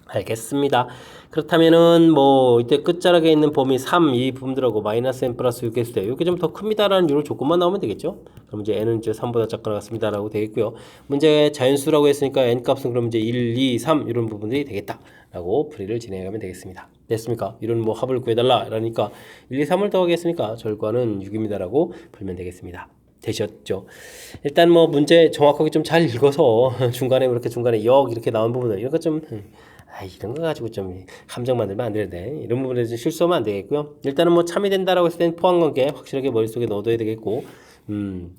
알겠습니다. 그렇다면은 뭐 이때 끝자락에 있는 범위 3 이 부분들하고 마이너스 n 플러스 6 했을 때 이게 좀 더 큽니다라는 이런 조건만 나오면 되겠죠. 그럼 이제 n은 이제 3보다 작거나 같습니다라고 되겠고요. 문제 자연수라고 했으니까 n 값은 그럼 이제 1, 2, 3 이런 부분들이 되겠다라고 풀이를 진행해가면 되겠습니다. 됐습니까? 이런 뭐 합을 구해달라 라니까 1, 2, 3을 더하겠으니까 결과는 6입니다라고 풀면 되겠습니다. 되셨죠? 일단 뭐 문제 정확하게 좀 잘 읽어서 중간에 이렇게 중간에 역 이렇게 나온 부분들 이런 거좀 이런 거 가지고 좀 함정 만들면 안 되는데 이런 부분에 좀 실수하면 안 되겠고요. 일단은 뭐 참이 된다라고 했을 땐 포함관계 확실하게 머릿속에 넣어둬야 되겠고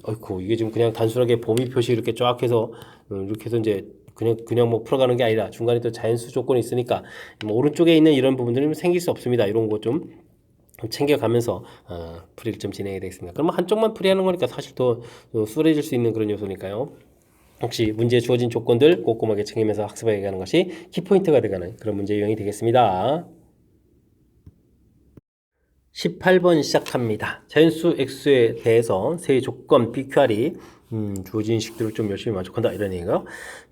어이쿠 이게 지금 그냥 단순하게 범위 표시 이렇게 쫙 해서 이렇게 해서 이제 그냥 뭐 풀어가는 게 아니라 중간에 또 자연수 조건이 있으니까 뭐 오른쪽에 있는 이런 부분들은 생길 수 없습니다. 이런 거 좀 챙겨가면서 풀이를 좀 진행해야 되겠습니다. 그러면 한쪽만 풀이하는 거니까 사실 더 수월해질 수 있는 그런 요소니까요. 혹시 문제에 주어진 조건들 꼼꼼하게 챙기면서 학습해 가는 것이 키포인트가 되가는 그런 문제 유형이 되겠습니다. 18번 시작합니다. 자연수 x에 대해서 세 조건 PQR이 주어진 식들을 좀 열심히 만족한다 이런 얘기가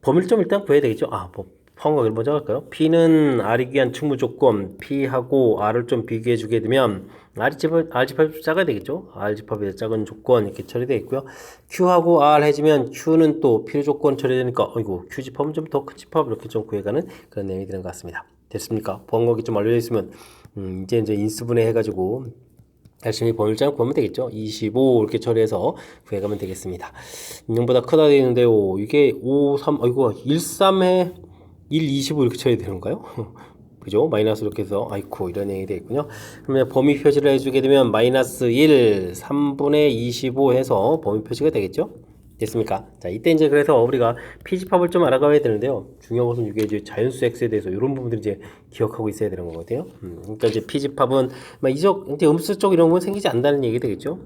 범위를 좀 일단 구해야 되겠죠. 뭐 포함관계를 먼저 할까요? P는 R이 귀한 충분 조건 P하고 R을 좀 비교해 주게 되면 R집합이 좀 작아야 되겠죠. R집합이 작은 조건 이렇게 처리되어 있고요. Q하고 R 해지면 Q는 또 필요 조건 처리되니까 어이구 Q집합은 좀 더 큰 집합 이렇게 좀 구해가는 그런 내용이 되는 것 같습니다. 됐습니까? 포함관계 좀 알려져 있으면 이제 인수분해 해가지고 열심히 범위를 구하면 되겠죠. 25 이렇게 처리해서 구해가면 되겠습니다. 0보다 크다 되어 있는데요. 이게 5, 3, 아이고 1, 3에 1, 25 이렇게 처리 되는 건가요? 그죠? 마이너스 이렇게 해서 아이쿠 이런 얘기 되어 있군요. 그러면 범위 표시를 해주게 되면 마이너스 1, 3분의 25 해서 범위 표시가 되겠죠? 됐습니까? 자, 이때 이제 그래서 우리가 P집합을 좀 알아가야 되는데요. 중요한 것은 이게 이제 자연수 X에 대해서 이런 부분들 이제 기억하고 있어야 되는 거거든요. 그러니까 이제 P집합은 이제 음수 쪽 이런 건 생기지 않는다는 얘기 되겠죠.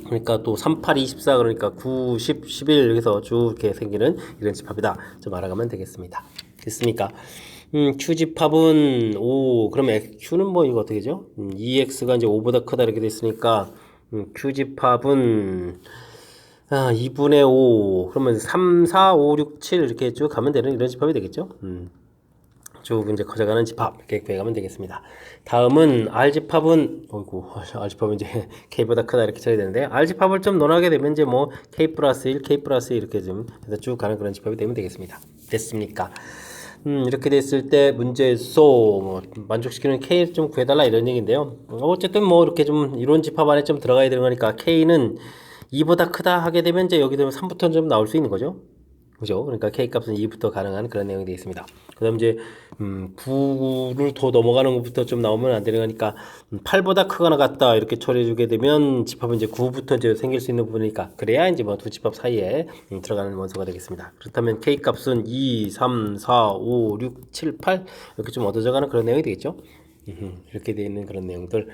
그러니까 또 3, 8, 24 그러니까 9, 10, 11 여기서 쭉 이렇게 생기는 이런 집합이다. 좀 알아가면 되겠습니다. 됐습니까? Q집합은 5, 그러면 Q는 뭐 이거 어떻게 되죠? 2X가 이제 5보다 크다 이렇게 됐으니까 Q집합은 2분의 5 그러면 3, 4, 5, 6, 7 이렇게 쭉 가면 되는 이런 집합이 되겠죠. 쭉 이제 커져가는 집합 이렇게 구해가면 되겠습니다. 다음은 R집합은 R집합은 이제 K보다 크다 이렇게 쳐야 되는데 R집합을 좀 논하게 되면 이제 뭐 K 플러스 1, K 플러스 1 이렇게 좀 해서 쭉 가는 그런 집합이 되면 되겠습니다. 됐습니까? 이렇게 됐을 때 문제소 뭐 만족시키는 K를 좀 구해달라 이런 얘기인데요. 어쨌든 뭐 이렇게 좀 이론 집합 안에 좀 들어가야 되는 거니까 K는 2보다 크다 하게 되면 이제 여기 되면 3부터 좀 나올 수 있는 거죠. 그죠? 그러니까 K 값은 2부터 가능한 그런 내용이 되어 있습니다. 그 다음 이제 9를 더 넘어가는 것부터 좀 나오면 안 되는 거니까 8보다 크거나 같다 이렇게 처리해 주게 되면 집합은 이제 9부터 이제 생길 수 있는 부분이니까 그래야 이제 뭐 두 집합 사이에 들어가는 원소가 되겠습니다. 그렇다면 K 값은 2, 3, 4, 5, 6, 7, 8 이렇게 좀 얻어져 가는 그런 내용이 되겠죠. 이렇게 되어 있는 그런 내용들.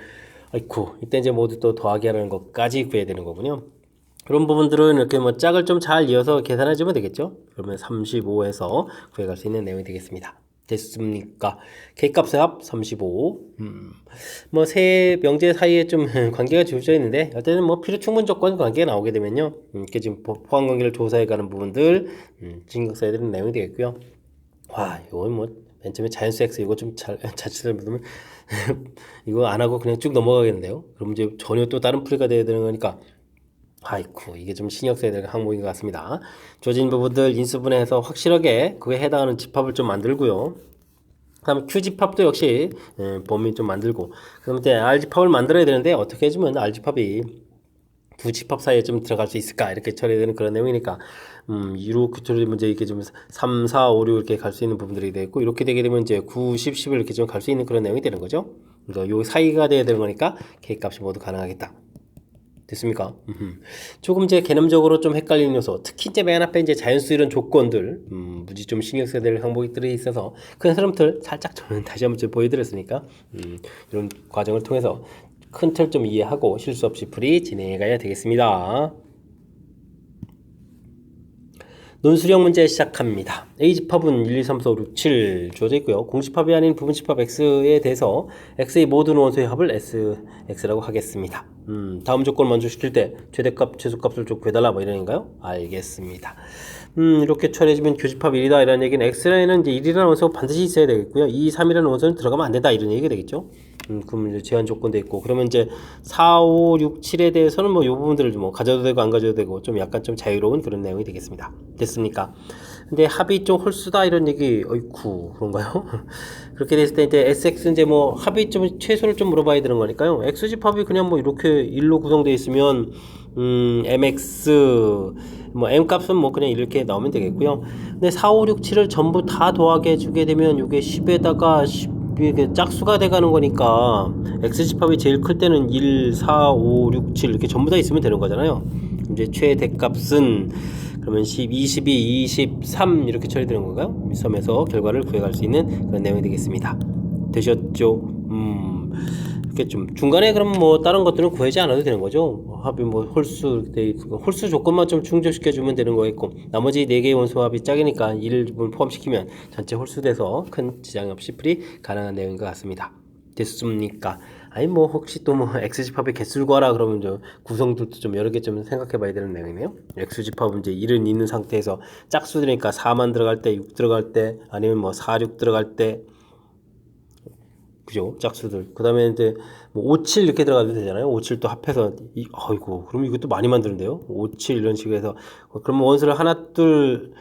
아이쿠, 이때 이제 모두 또 더하기 하라는 것까지 구해야 되는 거군요. 그런 부분들은 이렇게 뭐 짝을 좀 잘 이어서 계산해 주면 되겠죠. 그러면 35에서 구해갈 수 있는 내용이 되겠습니다. 됐습니까? K값의 합 35. 뭐 세 명제 사이에 좀 관계가 주어져 있는데 어쨌든 뭐 필요 충분 조건 관계가 나오게 되면요. 이렇게 지금 포함 관계를 조사해 가는 부분들 신경 써야 되는 내용이 되겠고요. 와, 이건 뭐 맨 처음에 자연수 X 이거 좀 자칫 묻으면 이거 안 하고 그냥 쭉 넘어가겠는데요. 그럼 이제 전혀 또 다른 풀이가 돼야 되는 거니까 아이쿠, 이게 좀 신경 써야 될 항목인 것 같습니다. 조진 부분들 인수분해해서 확실하게 그에 해당하는 집합을 좀 만들고요. 그 다음에 Q집합도 역시 범위 좀 만들고 그다음에 이제 R집합을 만들어야 되는데 어떻게 해주면 R집합이 두 집합 사이에 좀 들어갈 수 있을까 이렇게 처리되는 그런 내용이니까 2로 규철이 문제 이렇게 좀 3, 4, 5, 6 이렇게 갈 수 있는 부분들이 되고 이렇게 되게 되면 이제 9, 10, 11 이렇게 좀 갈 수 있는 그런 내용이 되는 거죠. 그러니까 요 사이가 돼야 되는 거니까 K값이 모두 가능하겠다. 됐습니까? 조금 이제 개념적으로 좀 헷갈리는 요소, 특히 이제 맨 앞에 이제 자연수 이런 조건들, 무지 좀 신경 써야 될 항목들이 있어서 큰 흐름들 살짝 저는 다시 한번 좀 보여드렸으니까 이런 과정을 통해서 큰 틀 좀 이해하고 실수 없이 풀이 진행해 가야 되겠습니다. 논술형 문제 시작합니다. A집합은 1, 2, 3, 4, 5, 6, 7 주어져 있고요. 공집합이 아닌 부분집합 X에 대해서 X의 모든 원소의 합을 X라고 하겠습니다. 다음 조건 만족시킬 때 최대값, 최소값을 좀 구해달라 뭐 이런 건가요? 알겠습니다. 이렇게 처리해주면 교집합 1이다 이런 얘기는 X라는 이제 1이라는 원소가 반드시 있어야 되겠고요. 2, 3이라는 원소는 들어가면 안 된다 이런 얘기가 되겠죠. 그럼 이제 제한 조건도 있고 그러면 이제 4, 5, 6, 7에 대해서는 뭐 이 부분들을 뭐 가져도 되고 안 가져도 되고 좀 약간 좀 자유로운 그런 내용이 되겠습니다. 됐습니까? 근데 합이 좀 홀수다 이런 얘기 어이쿠 그런가요? 그렇게 됐을 때 이제 SX 이제 뭐 합이 좀 최소를 좀 물어봐야 되는 거니까요. X집합이 그냥 뭐 이렇게 1로 구성되어 있으면 MX 뭐 M 값은 뭐 그냥 이렇게 나오면 되겠고요. 근데 4, 5, 6, 7을 전부 다 더하게 해주게 되면 이게 10에다가 10 이게 짝수가 돼가는 거니까 X집합이 제일 클 때는 1, 4, 5, 6, 7 이렇게 전부 다 있으면 되는 거잖아요. 이제 최대값은 그러면 10, 22, 23 이렇게 처리되는 건가요? 3에서 결과를 구해갈 수 있는 그런 내용이 되겠습니다. 되셨죠? 이렇게 좀 중간에 그럼 뭐 다른 것들은 구하지 않아도 되는 거죠. 합이 뭐 홀수 조건만 좀 충족시켜 주면 되는 거겠고 나머지 4개의 원소 합이 짝이니까 1을 포함시키면 전체 홀수돼서 큰 지장 없이 풀이 가능한 내용인 것 같습니다. 됐습니까? 아니 뭐 혹시 또 뭐 X집합의 개수를 구하라 그러면 좀 구성들도 좀 여러 개 좀 생각해 봐야 되는 내용이네요. X집합은 이제 1은 있는 상태에서 짝수들이니까 4만 들어갈 때 6 들어갈 때 아니면 뭐 4, 6 들어갈 때 그죠? 짝수들. 그 다음에 이제 뭐 5, 7 이렇게 들어가도 되잖아요. 5, 7도 합해서 아이고 그럼 이것도 많이 만드는데요. 5, 7 이런 식으로 해서 그러면 원수를 하나 둘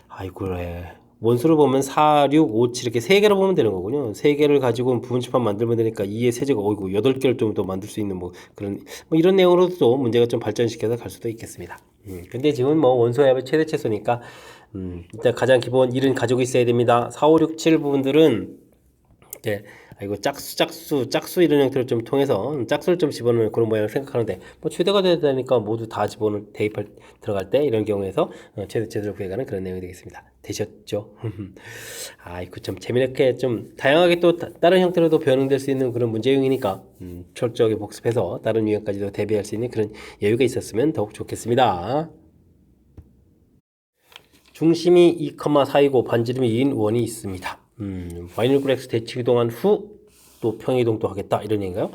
아이고 그래. 원수를 보면 4, 6, 5, 7 이렇게 3개로 보면 되는 거군요. 3개를 가지고 부분집합 만들면 되니까 2의 세제곱 어이구 8개를 좀 더 만들 수 있는 뭐 그런 뭐 이런 내용으로도 문제가 좀 발전시켜서 갈 수도 있겠습니다. 근데 지금 뭐 원소의 합의 최대 최소니까 일단 가장 기본 1은 가지고 있어야 됩니다. 4, 5, 6, 7 부분들은 네, 이거 짝수 이런 형태를 좀 통해서 짝수를 좀 집어넣는 그런 모양을 생각하는데 뭐 최대가 되니까 모두 다 집어넣을 들어갈 때 이런 경우에서 최대를 구해가는 그런 내용이 되겠습니다. 되셨죠? 아이고 좀 재미있게 좀 다양하게 또 다른 형태로도 변형될 수 있는 그런 문제 유형이니까 철저하게 복습해서 다른 유형까지도 대비할 수 있는 그런 여유가 있었으면 더욱 좋겠습니다. 중심이 2,4이고 반지름이 2인 원이 있습니다. 와이너클 X 대칭 이동한 후 또 평이동도 하겠다 이런 얘기인가요?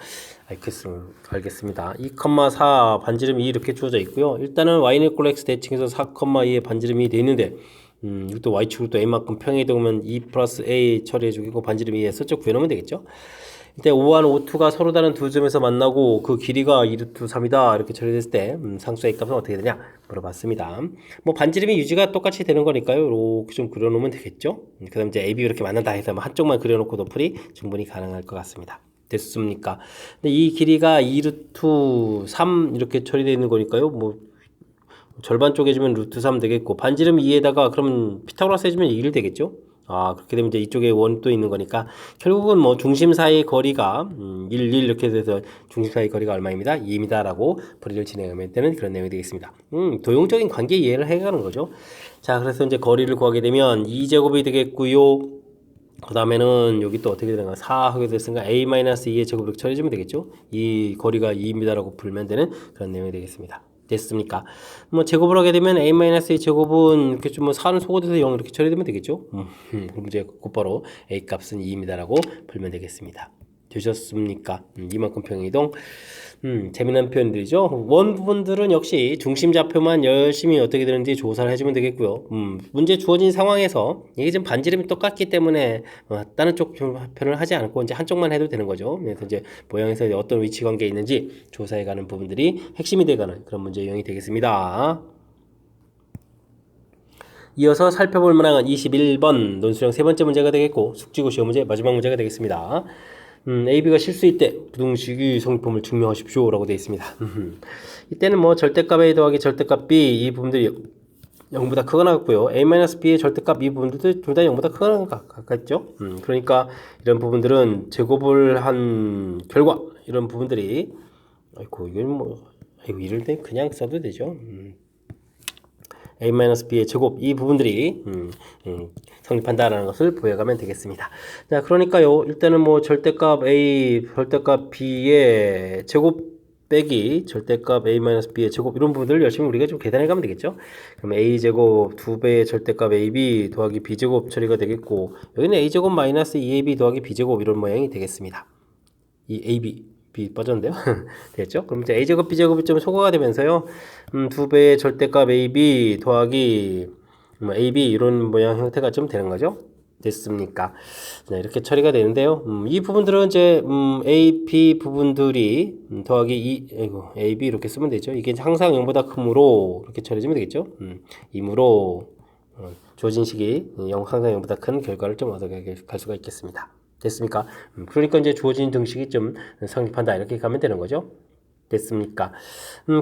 알겠습니다. 2,4 반지름이 2 이렇게 주어져 있고요. 일단은 와이너클 X 대칭에서 4,2의 반지름이 되어 있는데 이것도 y축으로 또 a만큼 평행이동하면 2 플러스 a 처리해주고 반지름 2에서 쭉 구해놓으면 되겠죠. 이때 O1, O2가 서로 다른 두 점에서 만나고 그 길이가 2루트 3이다 이렇게 처리됐을 때 상수 A 값은 어떻게 되냐 물어봤습니다. 뭐 반지름이 유지가 똑같이 되는 거니까요. 이렇게 좀 그려놓으면 되겠죠. 그 다음 이제 AB 이렇게 만난다 해서 한쪽만 그려놓고 도풀이 충분히 가능할 것 같습니다. 됐습니까? 근데 이 길이가 2루트 3 이렇게 처리되어 있는 거니까요. 뭐 절반 쪼개주면 루트 3 되겠고 반지름 2에다가 그러면 피타고라스 해주면 1 되겠죠. 그렇게 되면 이제 이쪽에 원도 있는 거니까 결국은 뭐 중심 사이 거리가 1, 1 이렇게 돼서 중심 사이 거리가 얼마입니다? 2입니다 라고 풀이를 진행하면 되는 그런 내용이 되겠습니다. 도용적인 관계 이해를 해가는 거죠. 자, 그래서 이제 거리를 구하게 되면 2제곱이 되겠고요. 그 다음에는 여기 또 어떻게 되는가 4 하게 됐으니까 a-2의 제곱을 처리해주면 되겠죠. 이 거리가 2입니다 라고 풀면 되는 그런 내용이 되겠습니다. 됐습니까? 뭐 제곱을 하게 되면 a-a 제곱은 이렇게 좀 뭐 4는 소거돼서 0 이렇게 처리되면 되겠죠. 그럼 이제 곧바로 a 값은 2입니다라고 풀면 되겠습니다. 되셨습니까? 이만큼 평행이동. 재미난 표현들이죠. 원 부분들은 역시 중심 좌표만 열심히 어떻게 되는지 조사를 해주면 되겠고요. 문제 주어진 상황에서 이게 지금 반지름이 똑같기 때문에 다른 쪽 표현을 하지 않고 이제 한쪽만 해도 되는 거죠. 그래서 이제 모양에서 어떤 위치 관계에 있는지 조사해가는 부분들이 핵심이 되가는 그런 문제 유형이 되겠습니다. 이어서 살펴볼 문항은 21번 논술형 세 번째 문제가 되겠고 숙지고 시험 문제 마지막 문제가 되겠습니다. AB가 실수일 때 부등식의 성립범을 증명하십시오 라고 되어 있습니다. 이때는 뭐 절대값 A 더하기 절대값 B 이 부분들이 0보다 크거나 같고요. A-B의 절대값 이 부분들도 둘 다 0보다 크거나 같겠죠. 그러니까 이런 부분들은 제곱을 한 결과 이런 부분들이 이건 뭐 이럴 때 그냥 써도 되죠. A-B의 제곱 이 부분들이 성립한다라는 것을 보여가면 되겠습니다. 자, 그러니까요. 일단은 뭐 절대값 A, 절대값 B의 제곱 빼기 절대값 A-B의 제곱 이런 부분들을 열심히 우리가 좀 계산해 가면 되겠죠. 그럼 A제곱 2배의 절대값 AB 더하기 B제곱 처리가 되겠고 여기는 A제곱 마이너스 2AB 더하기 B제곱 이런 모양이 되겠습니다. 이 AB B 빠졌는데요. 됐죠? 그럼 이제 A제곱 B제곱이 좀 소거가 되면서요. 2배의 절대값 AB 더하기 AB 이런 모양 형태가 좀 되는 거죠. 됐습니까? 네, 이렇게 처리가 되는데요. 이 부분들은 이제 A, B 부분들이 더하기 A, B 이렇게 쓰면 되죠. 이게 항상 0보다 크므로 이렇게 처리해주면 되겠죠. 이므로 주어진 식이 항상 0보다 큰 결과를 좀 얻어갈 수가 있겠습니다. 됐습니까? 그러니까 이제 주어진 등식이 좀 성립한다 이렇게 가면 되는 거죠. 됐습니까?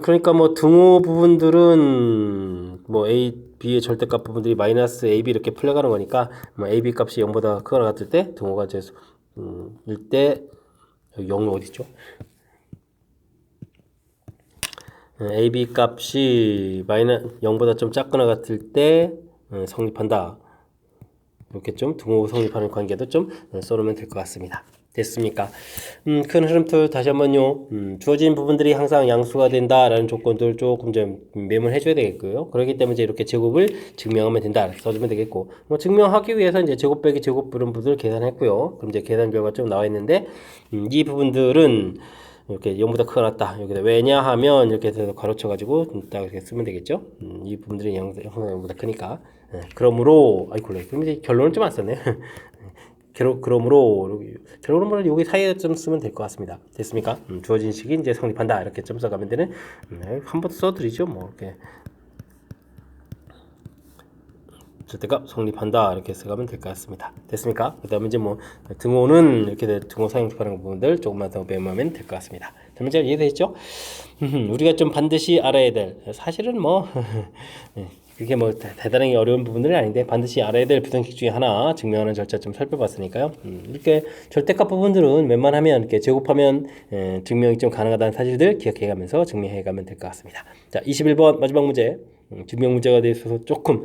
그러니까 뭐 등호 부분들은 뭐 A, B의 절대값 부분들이 마이너스 AB 이렇게 풀려가는 거니까 뭐 AB 값이 0보다 크거나 같을 때 등호가 이제 1대 0은 어디 있죠? AB 값이 0보다 좀 작거나 같을 때 성립한다. 이렇게 좀 등호 성립하는 관계도 좀 써놓으면 될 것 같습니다. 됐습니까? 큰 흐름표 다시 한번요. 주어진 부분들이 항상 양수가 된다라는 조건들 조금 좀 메모를 해줘야 되겠고요. 그렇기 때문에 이제 이렇게 제곱을 증명하면 된다 이렇게 써주면 되겠고, 뭐 증명하기 위해서 이제 제곱 빼기 제곱 이런 부분을 계산했고요. 그럼 이제 계산 결과 좀 나와 있는데, 이 부분들은 이렇게 0보다 크거나 같다. 여기다 왜냐하면 이렇게 해서 가로쳐가지고 딱 이렇게 쓰면 되겠죠. 이 부분들이 0보다 크니까. 그러므로 그럼 이제 결론은 좀 안 썼네. 그러므로 결론은 여기 사이에 좀 쓰면 될 것 같습니다. 됐습니까? 주어진 식이 이제 성립한다 이렇게 좀 써가면 되는 한 번 써드리죠. 뭐 이렇게 절대값 성립한다 이렇게 써가면 될 것 같습니다. 됐습니까? 그다음에 이제 뭐 등호는 이렇게 등호 사용하는 부분들 조금만 더 메모하면 될 것 같습니다. 자, 문제 이해되셨죠? 우리가 좀 반드시 알아야 될 사실은 뭐 그게 뭐 대단하게 어려운 부분들은 아닌데 반드시 알아야 될 부등식 중에 하나 증명하는 절차 좀 살펴봤으니까요. 이렇게 절대값 부분들은 웬만하면 이렇게 제곱하면 증명이 좀 가능하다는 사실들 기억해가면서 증명해가면 될 것 같습니다. 자, 21번 마지막 문제. 증명 문제가 되어서 조금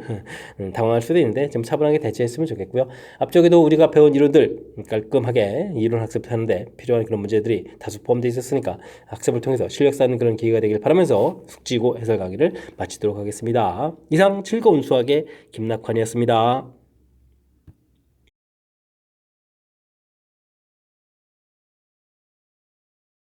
당황할 수도 있는데 좀 차분하게 대처했으면 좋겠고요. 앞쪽에도 우리가 배운 이론들 깔끔하게 이론 학습하는데 필요한 그런 문제들이 다수 포함되어 있었으니까 학습을 통해서 실력 쌓는 그런 기회가 되길 바라면서 숙지고 해설 강의를 마치도록 하겠습니다. 이상 즐거운 수학의 김낙환이었습니다.